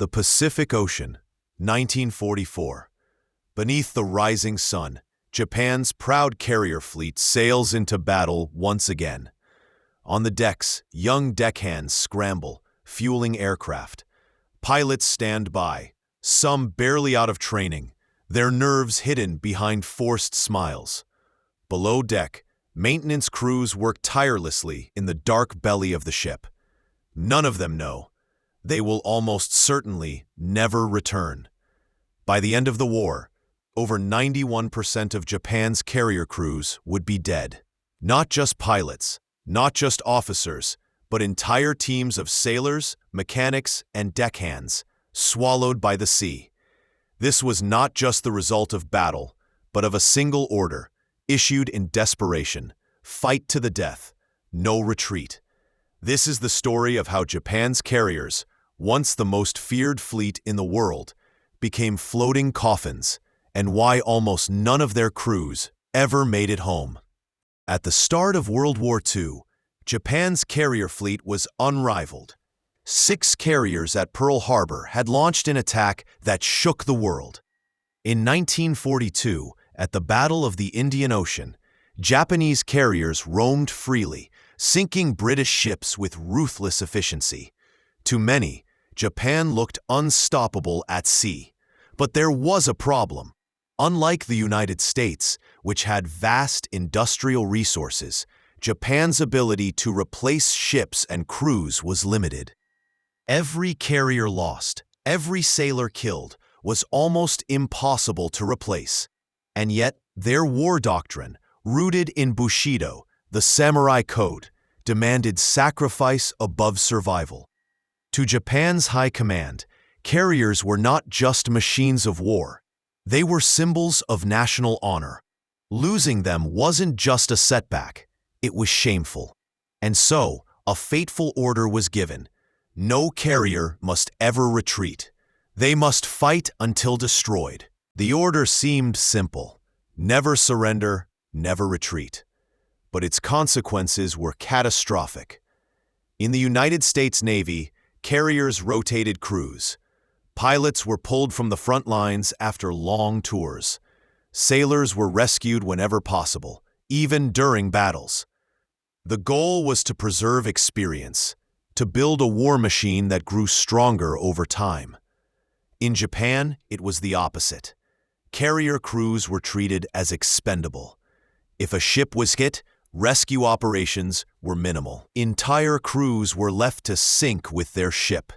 The Pacific Ocean, 1944. Beneath the rising sun, Japan's proud carrier fleet sails into battle once again. On the decks, young deckhands scramble, fueling aircraft. Pilots stand by, some barely out of training, their nerves hidden behind forced smiles. Below deck, maintenance crews work tirelessly in the dark belly of the ship. None of them know. They will almost certainly never return. By the end of the war, over 91% of Japan's carrier crews would be dead. Not just pilots, not just officers, but entire teams of sailors, mechanics, and deckhands, swallowed by the sea. This was not just the result of battle, but of a single order, issued in desperation: fight to the death, no retreat. This is the story of how Japan's carriers, once the most feared fleet in the world, became floating coffins, and why almost none of their crews ever made it home. At the start of World War II, Japan's carrier fleet was unrivaled. 6 carriers at Pearl Harbor had launched an attack that shook the world. In 1942, at the Battle of the Indian Ocean, Japanese carriers roamed freely, sinking British ships with ruthless efficiency. To many, Japan looked unstoppable at sea. But there was a problem. Unlike the United States, which had vast industrial resources, Japan's ability to replace ships and crews was limited. Every carrier lost, every sailor killed, was almost impossible to replace. And yet, their war doctrine, rooted in Bushido, the samurai code, demanded sacrifice above survival. To Japan's high command, carriers were not just machines of war. They were symbols of national honor. Losing them wasn't just a setback, it was shameful. And so, a fateful order was given. No carrier must ever retreat. They must fight until destroyed. The order seemed simple: never surrender, never retreat. But its consequences were catastrophic. In the United States Navy, carriers rotated crews. Pilots were pulled from the front lines after long tours. Sailors were rescued whenever possible, even during battles. The goal was to preserve experience, to build a war machine that grew stronger over time. In Japan, it was the opposite. Carrier crews were treated as expendable. If a ship was hit, rescue operations were minimal. Entire crews were left to sink with their ship.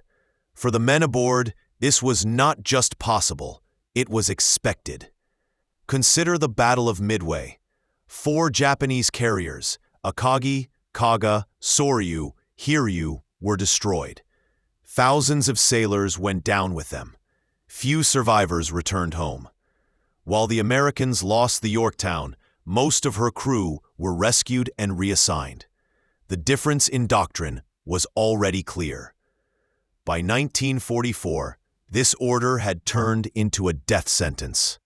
For the men aboard, this was not just possible, it was expected. Consider the Battle of Midway. 4 Japanese carriers, Akagi, Kaga, Soryu, Hiryu, were destroyed. Thousands of sailors went down with them. Few survivors returned home. While the Americans lost the Yorktown, most of her crew were rescued and reassigned. The difference in doctrine was already clear. By 1944, this order had turned into a death sentence.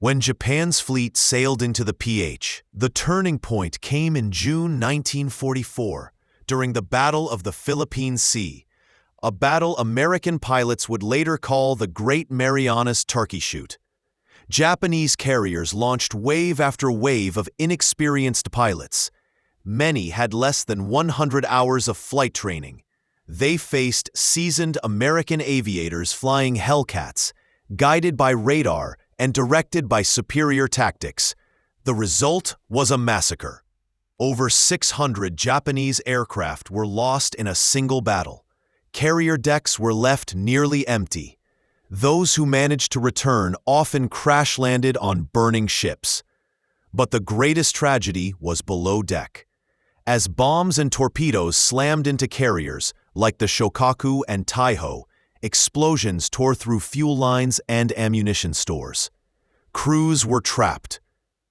When Japan's fleet sailed into the PH, the turning point came in June 1944, during the Battle of the Philippine Sea, a battle American pilots would later call the Great Marianas Turkey Shoot. Japanese carriers launched wave after wave of inexperienced pilots. Many had less than 100 hours of flight training. They faced seasoned American aviators flying Hellcats, guided by radar and directed by superior tactics. The result was a massacre. Over 600 Japanese aircraft were lost in a single battle. Carrier decks were left nearly empty. Those who managed to return often crash-landed on burning ships. But the greatest tragedy was below deck. As bombs and torpedoes slammed into carriers, like the Shokaku and Taiho, explosions tore through fuel lines and ammunition stores. Crews were trapped.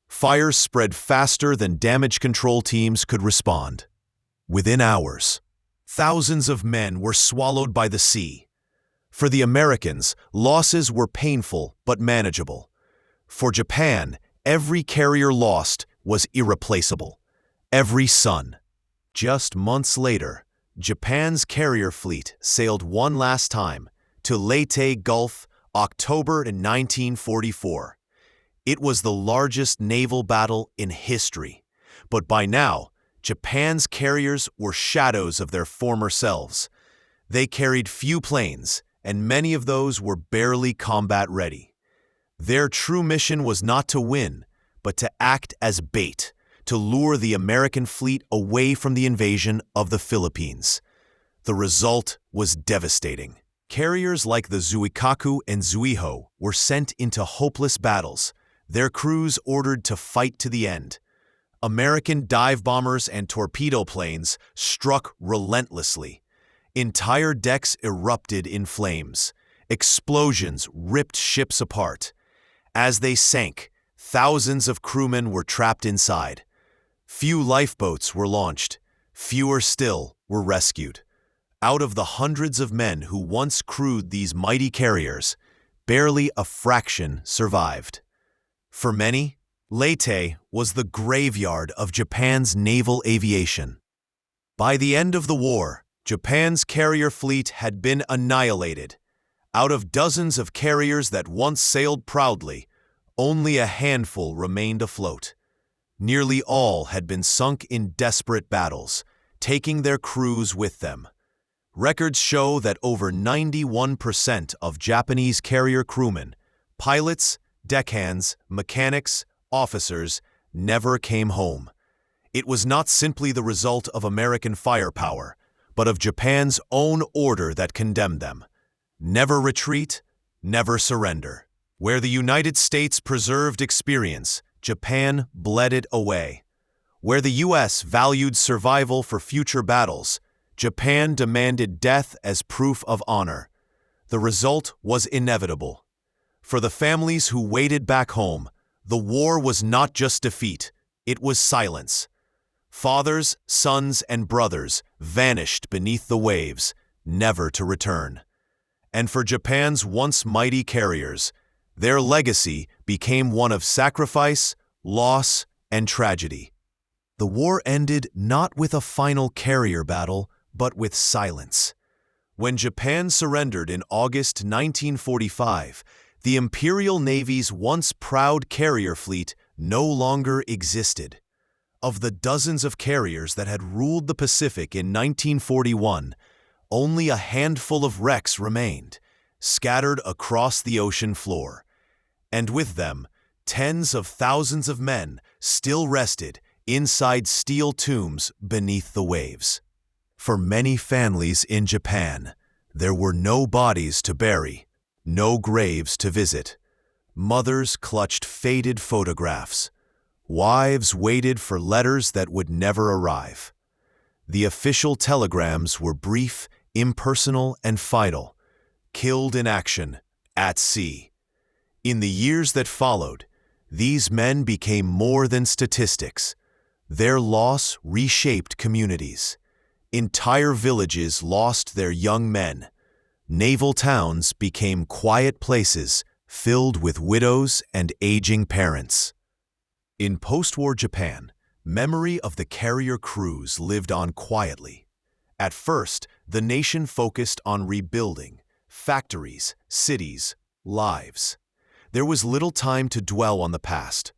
Fires spread faster than damage control teams could respond. Within hours, thousands of men were swallowed by the sea. For the Americans, losses were painful but manageable. For Japan, every carrier lost was irreplaceable. Every son. Just months later, Japan's carrier fleet sailed one last time, to Leyte Gulf, October 1944. It was the largest naval battle in history, but by now, Japan's carriers were shadows of their former selves. They carried few planes, and many of those were barely combat-ready. Their true mission was not to win, but to act as bait, to lure the American fleet away from the invasion of the Philippines. The result was devastating. Carriers like the Zuikaku and Zuiho were sent into hopeless battles, their crews ordered to fight to the end. American dive bombers and torpedo planes struck relentlessly. Entire decks erupted in flames. Explosions ripped ships apart. As they sank, thousands of crewmen were trapped inside. Few lifeboats were launched. Fewer still were rescued. Out of the hundreds of men who once crewed these mighty carriers, barely a fraction survived. For many, Leyte was the graveyard of Japan's naval aviation. By the end of the war, Japan's carrier fleet had been annihilated. Out of dozens of carriers that once sailed proudly, only a handful remained afloat. Nearly all had been sunk in desperate battles, taking their crews with them. Records show that over 91% of Japanese carrier crewmen, pilots, deckhands, mechanics, officers, never came home. It was not simply the result of American firepower, but of Japan's own order that condemned them. Never retreat, never surrender. Where the United States preserved experience, Japan bled it away. Where the U.S. valued survival for future battles, Japan demanded death as proof of honor. The result was inevitable. For the families who waited back home, the war was not just defeat, it was silence. Fathers, sons, and brothers vanished beneath the waves, never to return. And for Japan's once mighty carriers, their legacy became one of sacrifice, loss, and tragedy. The war ended not with a final carrier battle, but with silence. When Japan surrendered in August 1945, the Imperial Navy's once proud carrier fleet no longer existed. Of the dozens of carriers that had ruled the Pacific in 1941, only a handful of wrecks remained, scattered across the ocean floor. And with them, tens of thousands of men still rested inside steel tombs beneath the waves. For many families in Japan, there were no bodies to bury, no graves to visit. Mothers clutched faded photographs. Wives waited for letters that would never arrive. The official telegrams were brief, impersonal, and final. Killed in action, at sea. In the years that followed, these men became more than statistics. Their loss reshaped communities. Entire villages lost their young men. Naval towns became quiet places filled with widows and aging parents. In post-war Japan, memory of the carrier crews lived on quietly. At first, the nation focused on rebuilding factories, cities, lives. There was little time to dwell on the past,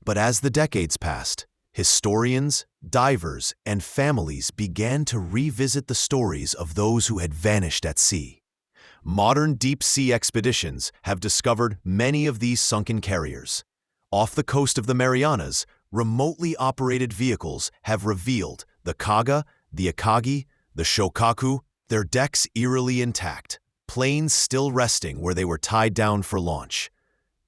but as the decades passed, historians, divers, and families began to revisit the stories of those who had vanished at sea. Modern deep-sea expeditions have discovered many of these sunken carriers. Off the coast of the Marianas, remotely operated vehicles have revealed the Kaga, the Akagi, the Shokaku, their decks eerily intact, planes still resting where they were tied down for launch.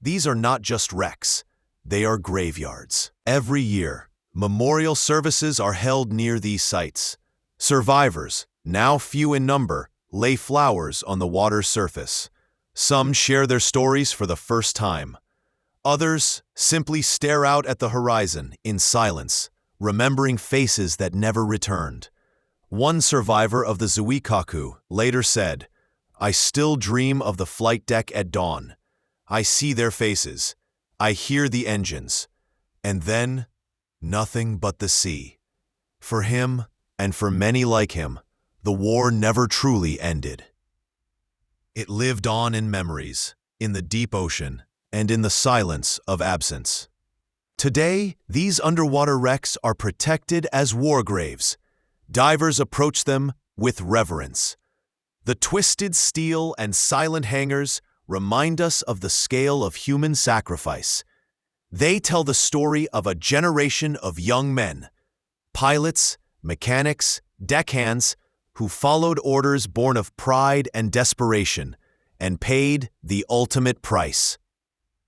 These are not just wrecks, they are graveyards. Every year, memorial services are held near these sites. Survivors, now few in number, lay flowers on the water's surface. Some share their stories for the first time. Others simply stare out at the horizon in silence, remembering faces that never returned. One survivor of the Zuikaku later said, "I still dream of the flight deck at dawn. I see their faces. I hear the engines. And then, nothing but the sea." For him, and for many like him, the war never truly ended. It lived on in memories, in the deep ocean, and in the silence of absence. Today, these underwater wrecks are protected as war graves. Divers approach them with reverence. The twisted steel and silent hangars remind us of the scale of human sacrifice. They tell the story of a generation of young men, pilots, mechanics, deckhands, who followed orders born of pride and desperation and paid the ultimate price.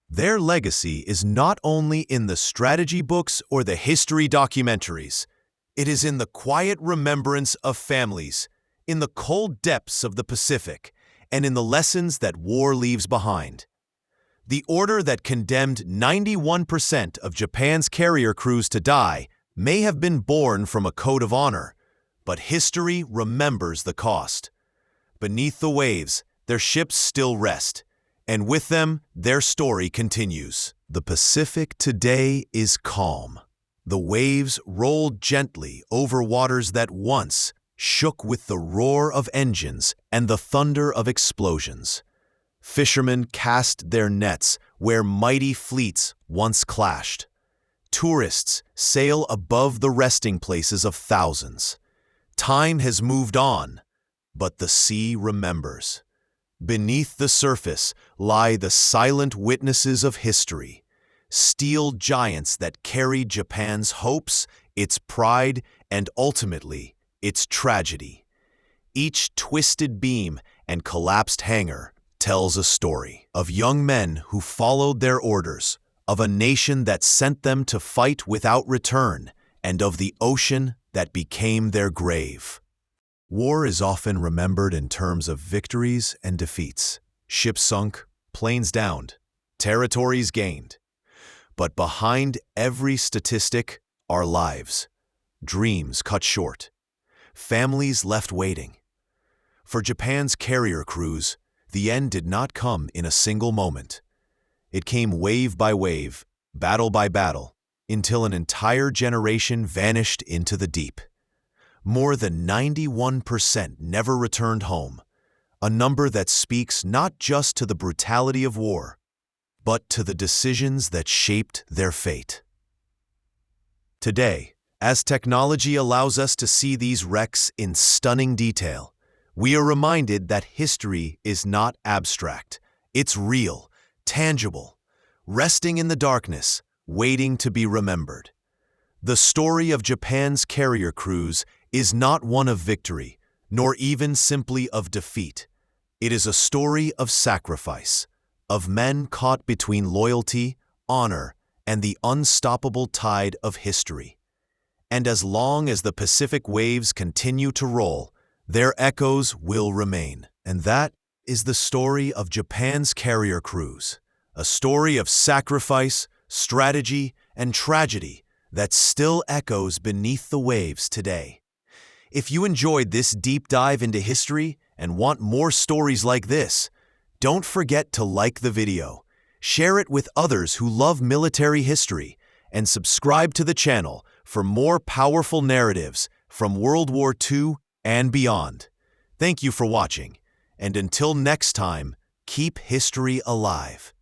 Their legacy is not only in the strategy books or the history documentaries. It is in the quiet remembrance of families, in the cold depths of the Pacific, and in the lessons that war leaves behind. The order that condemned 91% of Japan's carrier crews to die may have been born from a code of honor, but history remembers the cost. Beneath the waves, their ships still rest, and with them, their story continues. The Pacific today is calm. The waves roll gently over waters that once shook with the roar of engines and the thunder of explosions. Fishermen cast their nets where mighty fleets once clashed. Tourists sail above the resting places of thousands. Time has moved on, but the sea remembers. Beneath the surface lie the silent witnesses of history, steel giants that carried Japan's hopes, its pride, and ultimately, its tragedy. Each twisted beam and collapsed hangar tells a story of young men who followed their orders, of a nation that sent them to fight without return, and of the ocean that became their grave. War is often remembered in terms of victories and defeats, ships sunk, planes downed, territories gained. But behind every statistic are lives, dreams cut short, families left waiting. For Japan's carrier crews, the end did not come in a single moment. It came wave by wave, battle by battle, until an entire generation vanished into the deep. More than 91% never returned home, a number that speaks not just to the brutality of war, but to the decisions that shaped their fate. Today, as technology allows us to see these wrecks in stunning detail, we are reminded that history is not abstract. It's real, tangible, resting in the darkness, waiting to be remembered. The story of Japan's carrier crews is not one of victory, nor even simply of defeat. It is a story of sacrifice, of men caught between loyalty, honor, and the unstoppable tide of history. And as long as the Pacific waves continue to roll, their echoes will remain. And that is the story of Japan's carrier crews, a story of sacrifice, strategy, and tragedy that still echoes beneath the waves today. If you enjoyed this deep dive into history and want more stories like this, don't forget to like the video, share it with others who love military history, and subscribe to the channel for more powerful narratives from World War II and beyond. Thank you for watching, and until next time, keep history alive.